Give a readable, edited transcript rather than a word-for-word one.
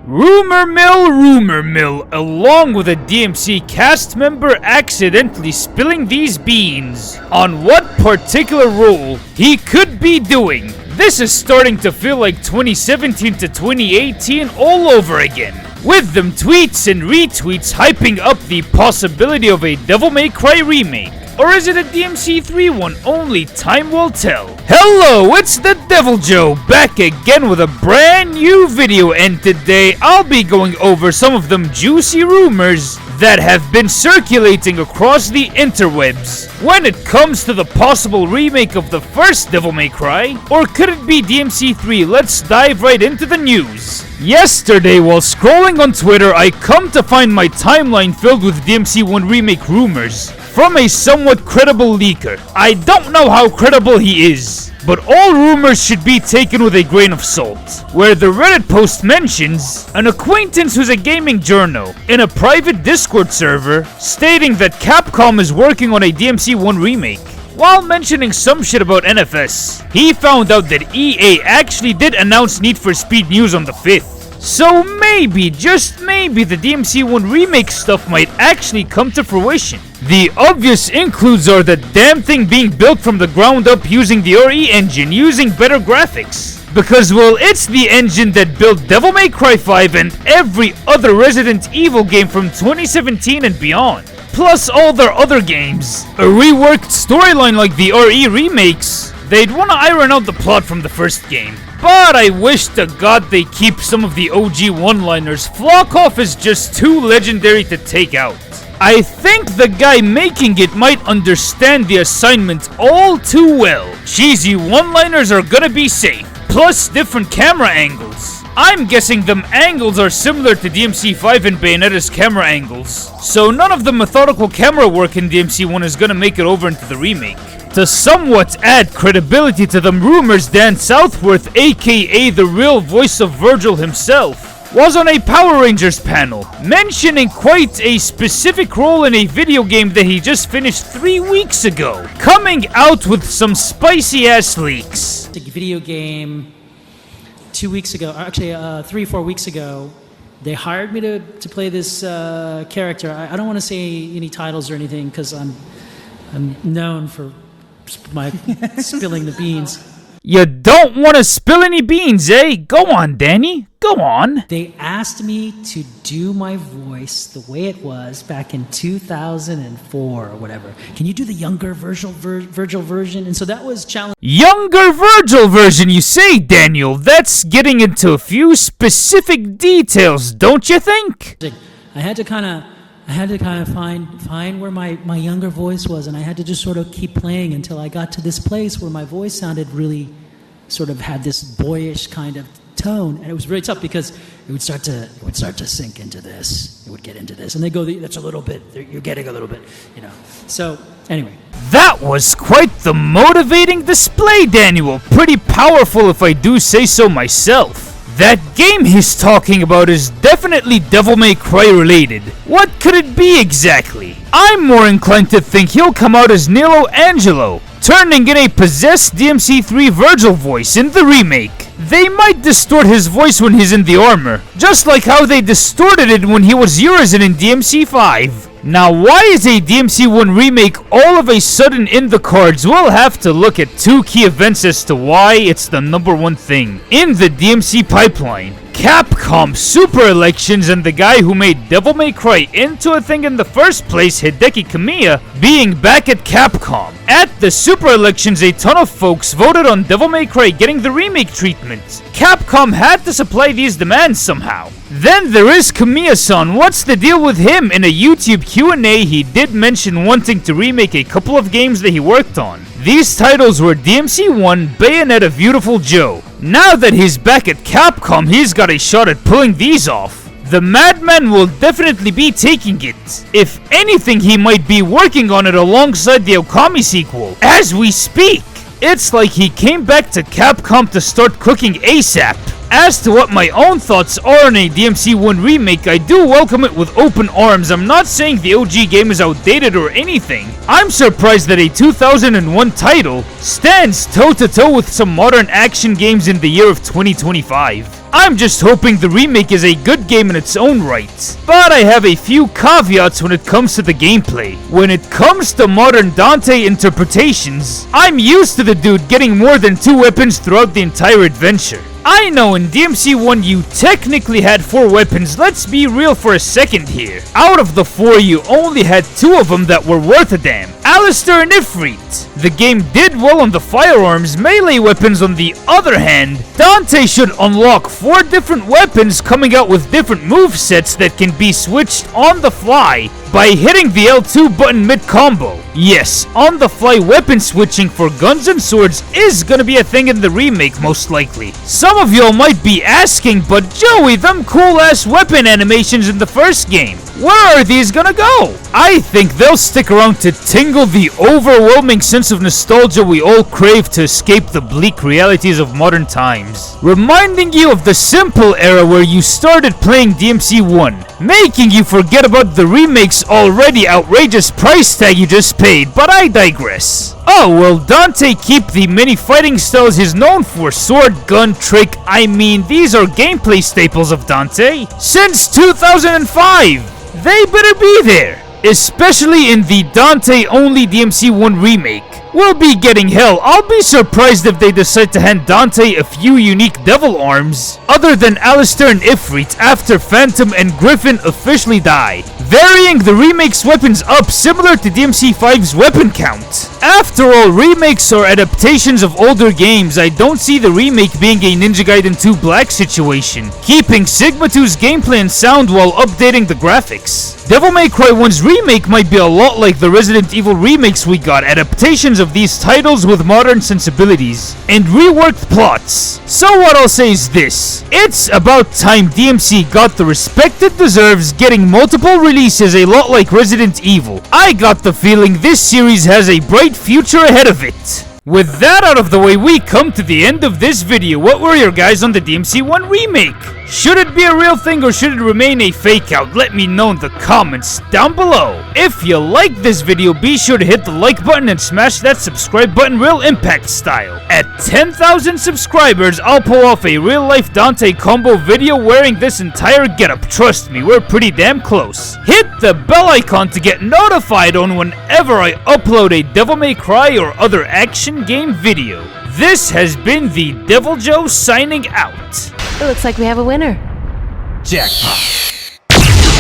Rumor mill, along with a DMC cast member accidentally spilling these beans on what particular role he could be doing. This is starting to feel like 2017 to 2018 all over again, with them tweets and retweets hyping up the possibility of a Devil May Cry remake. Or is it a DMC3 one? Only time will tell. Hello, it's the Devil Joe, back again with a brand new video, and today I'll be going over some of them juicy rumors that have been circulating across the interwebs when it comes to the possible remake of the first Devil May Cry. Or could it be DMC3? Let's dive right into the news. Yesterday, while scrolling on Twitter, I come to find my timeline filled with DMC1 remake rumors from a somewhat credible leaker. I don't know how credible he is, but all rumors should be taken with a grain of salt, where the Reddit post mentions an acquaintance who's a gaming journo in a private Discord server stating that Capcom is working on a DMC1 remake. While mentioning some shit about NFS, he found out that EA actually did announce Need for Speed news on the 5th. So maybe, just maybe, the DMC1 remake stuff might actually come to fruition. The obvious includes are the damn thing being built from the ground up using the RE engine, using better graphics. Because, well, it's the engine that built Devil May Cry 5 and every other Resident Evil game from 2017 and beyond. Plus all their other games. A reworked storyline like the RE remakes, they'd want to iron out the plot from the first game. But I wish to God they keep some of the OG one-liners. Flock Off is just too legendary to take out. I think the guy making it might understand the assignment all too well. Cheesy one-liners are gonna be safe, plus different camera angles. I'm guessing them angles are similar to DMC5 and Bayonetta's camera angles, so none of the methodical camera work in DMC1 is gonna make it over into the remake. To somewhat add credibility to them rumors, Dan Southworth, aka the real voice of Virgil himself, was on a Power Rangers panel, mentioning quite a specific role in a video game that he just finished 3 weeks ago, coming out with some spicy ass leaks. The video game 2 weeks ago, or actually 3 or 4 weeks ago, they hired me to play this character. I don't want to say any titles or anything because I'm known for my spilling the beans. You don't want to spill any beans, eh? Go on, Danny. Go on. They asked me to do my voice the way it was back in 2004 or whatever. Can you do the younger Virgil version? And so that was challenging. Younger Virgil version, you say, Daniel? That's getting into a few specific details, don't you think? I had to kind of find where my younger voice was, and I had to just sort of keep playing until I got to this place where my voice sounded really sort of had this boyish kind of tone, and it was really tough because it would start to sink into this. It would get into this, and they go, "That's a little bit. You're getting a little bit, you know." So anyway, that was quite the motivating display, Daniel. Pretty powerful, if I do say so myself. That game he's talking about is definitely Devil May Cry related. What could it be exactly? I'm more inclined to think he'll come out as Nilo Angelo, turning in a possessed DMC3 Virgil voice in the remake. They might distort his voice when he's in the armor, just like how they distorted it when he was Urizen in DMC5. Now, why is a DMC1 remake all of a sudden in the cards? We'll have to look at 2 key events as to why it's the #1 thing in the DMC pipeline. Capcom Super Elections and the guy who made Devil May Cry into a thing in the first place, Hideki Kamiya, being back at Capcom. At the Super Elections, a ton of folks voted on Devil May Cry getting the remake treatment. Capcom had to supply these demands somehow. Then there is Kamiya-san. What's the deal with him? In a YouTube Q&A, he did mention wanting to remake a couple of games that he worked on. These titles were DMC1, Bayonetta, Beautiful Joe. Now that he's back at Capcom, he's got a shot at pulling these off. The madman will definitely be taking it. If anything, he might be working on it alongside the Okami sequel as we speak. It's like he came back to Capcom to start cooking ASAP. As to what my own thoughts are on a DMC1 remake, I do welcome it with open arms. I'm not saying the OG game is outdated or anything. I'm surprised that a 2001 title stands toe-to-toe with some modern action games in the year of 2025. I'm just hoping the remake is a good game in its own right. But I have a few caveats when it comes to the gameplay. When it comes to modern Dante interpretations, I'm used to the dude getting more than 2 weapons throughout the entire adventure. I know in DMC 1 you technically had 4 weapons, let's be real for a second here. Out of the 4 you only had 2 of them that were worth a damn. Alistair and Ifrit. The game did well on the firearms, melee weapons on the other hand. Dante should unlock 4 different weapons coming out with different movesets that can be switched on the fly by hitting the L2 button mid-combo. Yes, on-the-fly weapon switching for guns and swords is gonna be a thing in the remake most likely. Some of y'all might be asking, but Joey, them cool-ass weapon animations in the first game, where are these gonna go? I think they'll stick around to tingle the overwhelming sense of nostalgia we all crave to escape the bleak realities of modern times. Reminding you of the simple era where you started playing DMC 1, making you forget about the remake's already outrageous price tag you just paid, but I digress. Oh, will Dante keep the many fighting styles he's known for? Sword, gun, trick, I mean, these are gameplay staples of Dante since 2005. They better be there, especially in the Dante-only DMC 1 remake. We'll be getting hell. I'll be surprised if they decide to hand Dante a few unique devil arms, other than Alistair and Ifrit after Phantom and Griffin officially die, varying the remake's weapons up similar to DMC 5's weapon count. After all, remakes are adaptations of older games. I don't see the remake being a Ninja Gaiden 2 Black situation, keeping Sigma 2's gameplay and sound while updating the graphics. Devil May Cry 1's remake might be a lot like the Resident Evil remakes we got, adaptations of these titles with modern sensibilities and reworked plots. So what I'll say is this: it's about time DMC got the respect it deserves, getting multiple releases a lot like Resident Evil. I got the feeling this series has a bright future ahead of it. With that out of the way, we come to the end of this video. What were your guys on the DMC 1 remake? Should it be a real thing or should it remain a fake out? Let me know in the comments down below. If you like this video, be sure to hit the like button and smash that subscribe button real impact style. At 10,000 subscribers, I'll pull off a real life Dante combo video wearing this entire getup. Trust me, we're pretty damn close. Hit the bell icon to get notified on whenever I upload a Devil May Cry or other action game video. This has been the Devil Joe signing out. It looks like we have a winner. Jackpot.